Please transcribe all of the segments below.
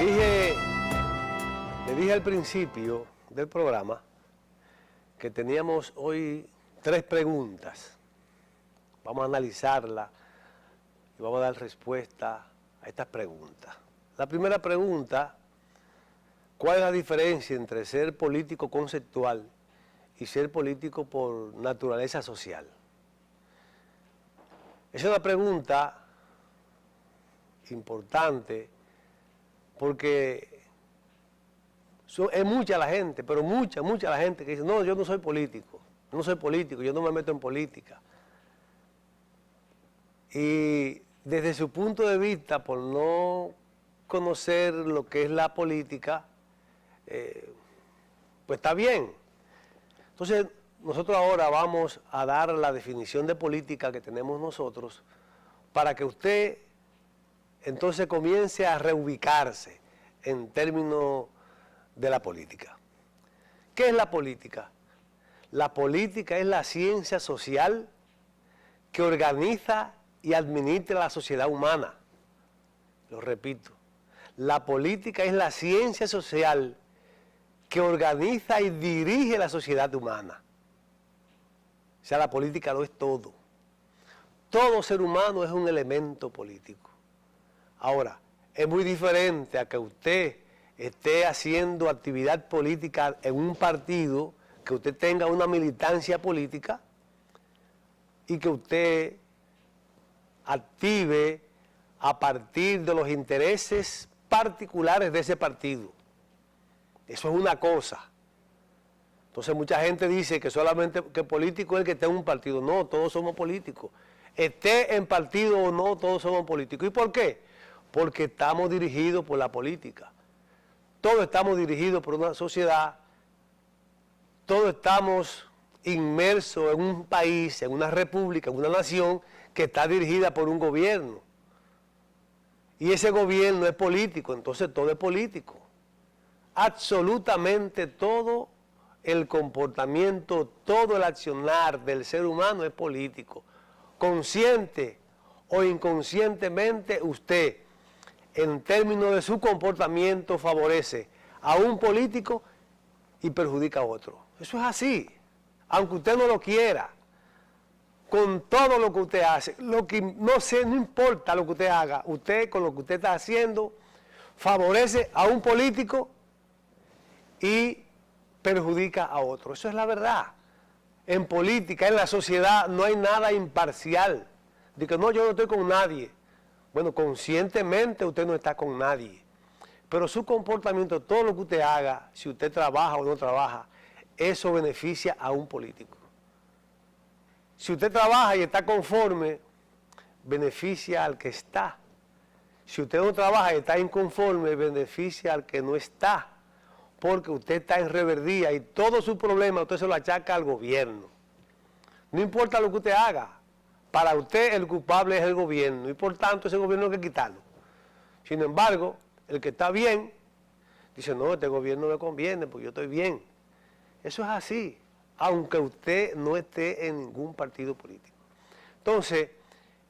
Le dije al principio del programa que teníamos hoy 3 preguntas. Vamos a analizarlas y vamos a dar respuesta a estas preguntas. La primera pregunta: ¿cuál es la diferencia entre ser político conceptual y ser político por naturaleza social? Es una pregunta importante porque es mucha la gente, pero mucha la gente que dice: no, yo no soy político, yo no me meto en política. Y desde su punto de vista, por no conocer lo que es la política, pues está bien. Entonces, nosotros ahora vamos a dar la definición de política que tenemos nosotros para que usted entonces comience a reubicarse en términos de la política. ¿Qué es la política? La política es la ciencia social que organiza y administra la sociedad humana. Lo repito, la política es la ciencia social que organiza y dirige la sociedad humana. O sea, la política no es todo. Todo ser humano es un elemento político. Ahora, es muy diferente a que usted esté haciendo actividad política en un partido, que usted tenga una militancia política y que usted active a partir de los intereses particulares de ese partido. Eso es una cosa. Entonces mucha gente dice que solamente que político es el que esté en un partido. No, todos somos políticos. Esté en partido o no, todos somos políticos. ¿Y por qué? Porque estamos dirigidos por la política. Todos estamos dirigidos por una sociedad, todos estamos inmersos en un país, en una república, en una nación que está dirigida por un gobierno. Y ese gobierno es político, entonces todo es político. Absolutamente todo el comportamiento, todo el accionar del ser humano es político. Consciente o inconscientemente, usted, en términos de su comportamiento, favorece a un político y perjudica a otro. Eso es así, aunque usted no lo quiera. Con todo lo que usted hace, no importa lo que usted haga, usted con lo que usted está haciendo favorece a un político y perjudica a otro. Eso es la verdad. En política, en la sociedad, no hay nada imparcial. De que no, yo no estoy con nadie. Bueno, conscientemente usted no está con nadie. Pero su comportamiento, todo lo que usted haga, si usted trabaja o no trabaja, eso beneficia a un político. Si usted trabaja y está conforme, beneficia al que está. Si usted no trabaja y está inconforme, beneficia al que no está. Porque usted está en reverdía y todo su problema usted se lo achaca al gobierno. No importa lo que usted haga, para usted el culpable es el gobierno y por tanto ese gobierno hay que quitarlo. Sin embargo, el que está bien, dice: no, este gobierno me conviene porque yo estoy bien. Eso es así, aunque usted no esté en ningún partido político. Entonces,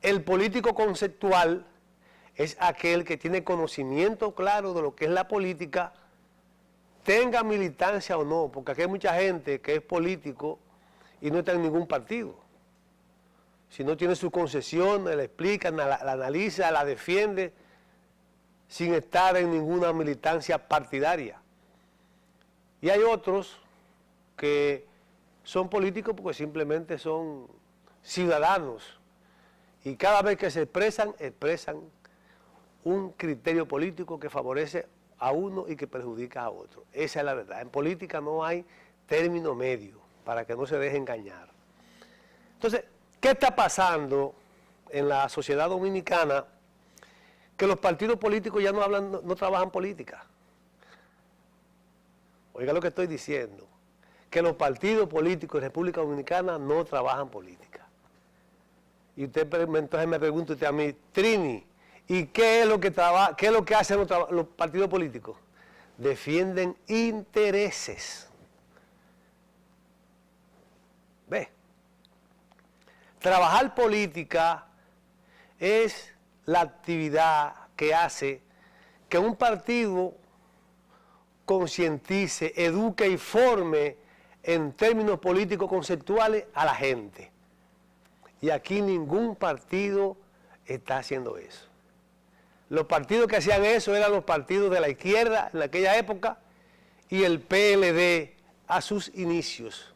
el político conceptual es aquel que tiene conocimiento claro de lo que es la política, tenga militancia o no, porque aquí hay mucha gente que es político y no está en ningún partido. Si no tiene su concesión, la explica, la analiza, la defiende, sin estar en ninguna militancia partidaria. Y hay otros que son políticos porque simplemente son ciudadanos y cada vez que se expresan un criterio político que favorece a uno y que perjudica a otro. Esa es la verdad. En política no hay término medio para que no se deje engañar. Entonces, ¿qué está pasando en la sociedad dominicana? Que los partidos políticos ya no trabajan política. Oiga lo que estoy diciendo, que los partidos políticos de República Dominicana no trabajan política. Y usted entonces me pregunta usted a mí: Trini, ¿y qué es lo que hacen los partidos políticos? Defienden intereses. ¿Ve? Trabajar política es la actividad que hace que un partido concientice, eduque y forme en términos políticos conceptuales a la gente. Y aquí ningún partido está haciendo eso. Los partidos que hacían eso eran los partidos de la izquierda en aquella época y el PLD a sus inicios,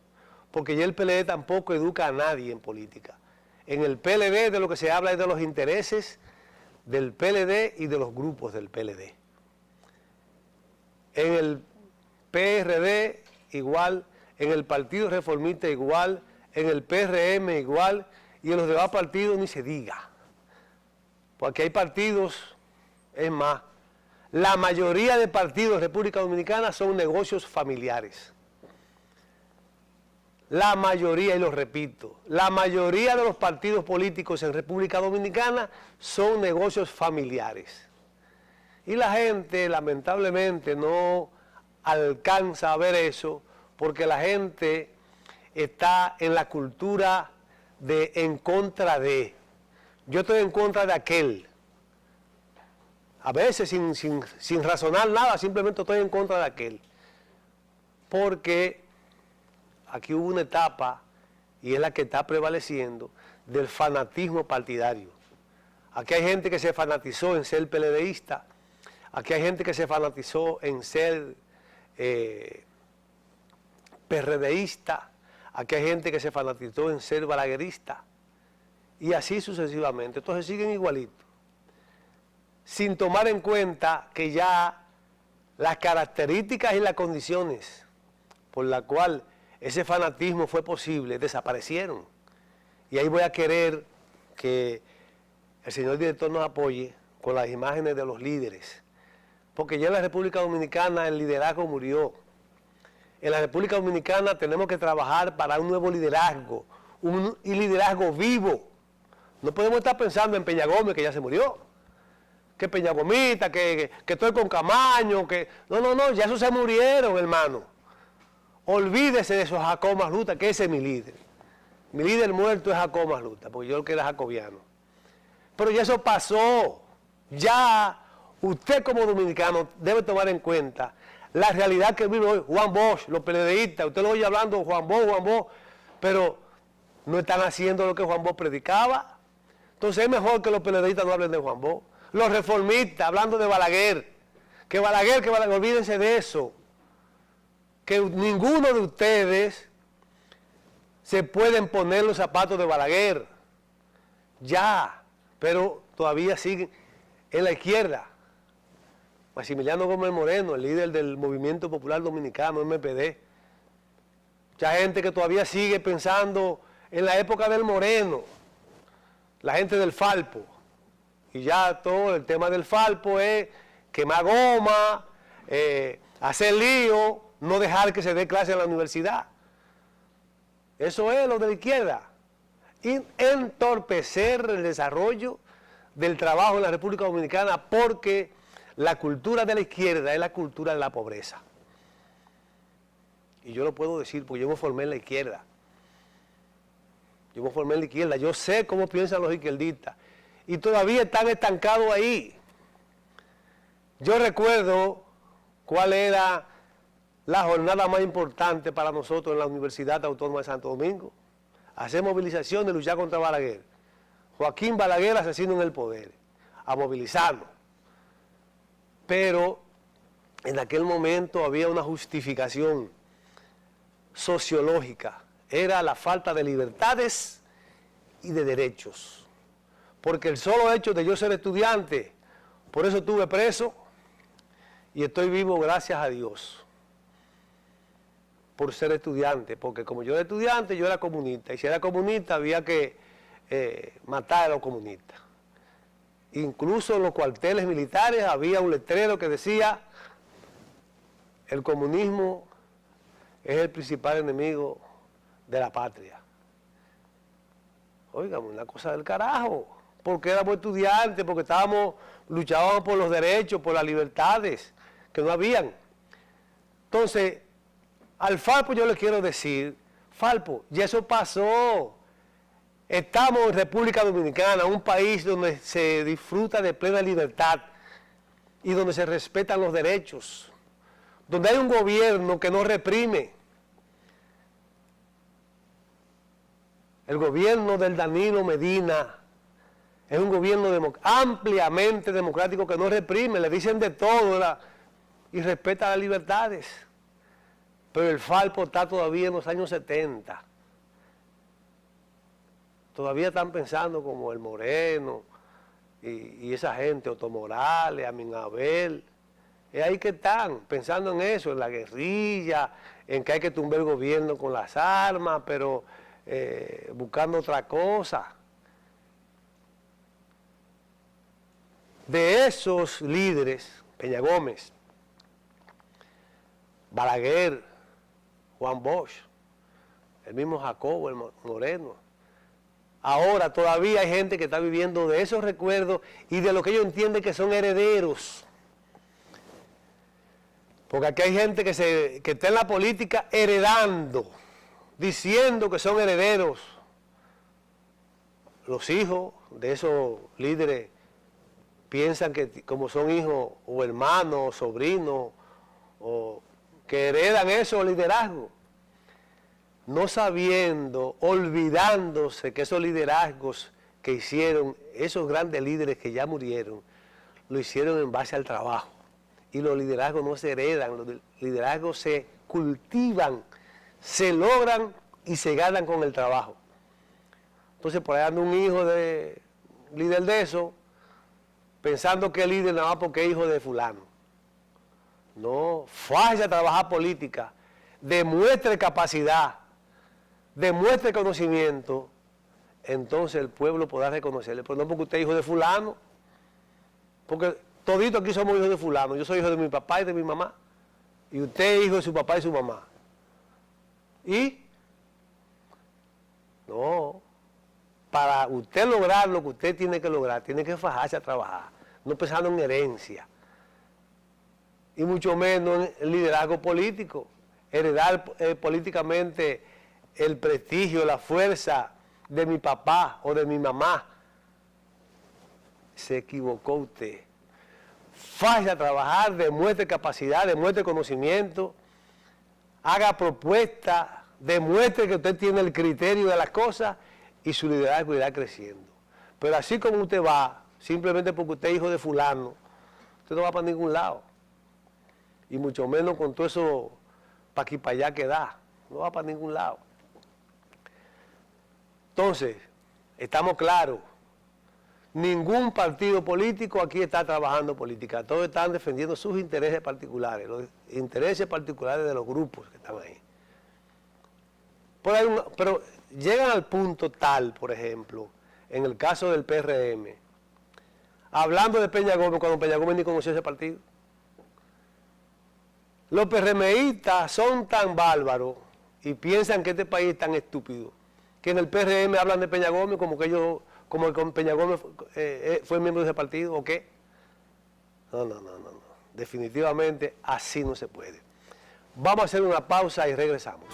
porque ya el PLD tampoco educa a nadie en política. En el PLD de lo que se habla es de los intereses del PLD y de los grupos del PLD. En el PRD igual, en el Partido Reformista igual, en el PRM igual, y en los demás partidos ni se diga. Porque hay partidos, es más, la mayoría de partidos de República Dominicana son negocios familiares. La mayoría, y lo repito, la mayoría de los partidos políticos en República Dominicana son negocios familiares. Y la gente, lamentablemente, no alcanza a ver eso porque la gente está en la cultura de en contra de. Yo estoy en contra de aquel. A veces sin razonar nada, simplemente estoy en contra de aquel. Porque aquí hubo una etapa, y es la que está prevaleciendo, del fanatismo partidario. Aquí hay gente que se fanatizó en ser PLDista, aquí hay gente que se fanatizó en ser PRDista, aquí hay gente que se fanatizó en ser balaguerista, y así sucesivamente. Entonces siguen igualitos, sin tomar en cuenta que ya las características y las condiciones por las cuales ese fanatismo fue posible desaparecieron. Y ahí voy a querer que el señor director nos apoye con las imágenes de los líderes, porque ya en la República Dominicana el liderazgo murió. En la República Dominicana tenemos que trabajar para un nuevo liderazgo, un liderazgo vivo. No podemos estar pensando en Peña Gómez, que ya se murió, que Peña Gomita, que estoy con Camaño, que... No, ya esos se murieron, hermano. Olvídese de esos Jacob Masluta, que ese es mi líder. Mi líder muerto es Jacob Masluta, porque yo el que era jacobiano. Pero ya eso pasó. Ya usted como dominicano debe tomar en cuenta la realidad que vive hoy Juan Bosch, los PLDistas. Usted lo oye hablando Juan Bosch, pero no están haciendo lo que Juan Bosch predicaba. Entonces es mejor que los PLDistas no hablen de Juan Bosch. Los reformistas hablando de Balaguer. Que Balaguer, olvídense de eso. Que ninguno de ustedes se pueden poner los zapatos de Balaguer. Ya, pero todavía siguen en la izquierda. Maximiliano Gómez Moreno, el líder del Movimiento Popular Dominicano, MPD. Mucha gente que todavía sigue pensando en la época del Moreno. La gente del Falpo. Y ya todo el tema del Falpo es quemar goma, hacer lío, no dejar que se dé clase en la universidad. Eso es lo de la izquierda. Y entorpecer el desarrollo del trabajo en la República Dominicana, porque la cultura de la izquierda es la cultura de la pobreza. Y yo lo puedo decir porque yo me formé en la izquierda. Yo me formé en la izquierda, yo sé cómo piensan los izquierdistas. Y todavía están estancados ahí. Yo recuerdo cuál era la jornada más importante para nosotros en la Universidad Autónoma de Santo Domingo. Hacer movilizaciones, luchar contra Balaguer. Joaquín Balaguer, asesino en el poder. A movilizarnos. Pero en aquel momento había una justificación sociológica. Era la falta de libertades y de derechos. Porque el solo hecho de yo ser estudiante, por eso estuve preso y estoy vivo gracias a Dios. Por ser estudiante, porque como yo era estudiante, yo era comunista. Y si era comunista, había que matar a los comunistas. Incluso en los cuarteles militares había un letrero que decía: el comunismo es el principal enemigo de la patria. Oigan, una cosa del carajo, porque éramos estudiantes, porque luchábamos por los derechos, por las libertades que no habían. Entonces, al Falpo yo le quiero decir: Falpo, ya eso pasó. Estamos en República Dominicana, un país donde se disfruta de plena libertad. y donde se respetan los derechos, donde hay un gobierno que no reprime. El gobierno del Danilo Medina es un gobierno ampliamente democrático que no reprime, le dicen de todo, ¿verdad? Y respeta las libertades. Pero el Falpo está todavía en los años 70. Todavía están pensando como el Moreno y esa gente, Otto Morales, Amin Abel. Es ahí que están, pensando en eso, en la guerrilla, en que hay que tumbar el gobierno con las armas, pero buscando otra cosa. De esos líderes, Peña Gómez, Balaguer, Juan Bosch, el mismo Jacobo, el Moreno. Ahora todavía hay gente que está viviendo de esos recuerdos y de lo que ellos entienden que son herederos. Porque aquí hay gente que está en la política heredando, diciendo que son herederos. Los hijos de esos líderes piensan que como son hijos o hermanos o sobrinos, o que heredan esos liderazgos, no sabiendo, olvidándose que esos liderazgos que hicieron, esos grandes líderes que ya murieron, lo hicieron en base al trabajo. Y los liderazgos no se heredan, los liderazgos se cultivan, se logran y se ganan con el trabajo. Entonces por ahí anda un hijo de líder de eso, pensando que es líder nada más porque es hijo de fulano. No, fácil a trabajar política, demuestre capacidad, demuestre conocimiento, entonces el pueblo podrá reconocerle. Pero no porque usted es hijo de fulano, porque toditos aquí somos hijos de fulano. Yo soy hijo de mi papá y de mi mamá, y usted es hijo de su papá y su mamá. Y no, para usted lograr lo que usted tiene que lograr, tiene que fajarse a trabajar, no pensando en herencia, y mucho menos en el liderazgo político, heredar políticamente el prestigio, la fuerza de mi papá o de mi mamá. Se equivocó usted. Fájese a trabajar, demuestre capacidad, demuestre conocimiento, haga propuestas, demuestre que usted tiene el criterio de las cosas y su liderazgo irá creciendo. Pero así como usted va, simplemente porque usted es hijo de fulano, usted no va para ningún lado. Y mucho menos con todo eso para aquí para allá que da, no va para ningún lado. Entonces, estamos claros, ningún partido político aquí está trabajando política, todos están defendiendo sus intereses particulares, los intereses particulares de los grupos que están ahí. Pero llegan al punto tal, por ejemplo, en el caso del PRM, hablando de Peña Gómez, cuando Peña Gómez ni conoció ese partido. Los PRMistas son tan bárbaros y piensan que este país es tan estúpido, que en el PRM hablan de Peña Gómez como que ellos, como que Peña Gómez fue miembro de ese partido, ¿o qué? No. Definitivamente así no se puede. Vamos a hacer una pausa y regresamos.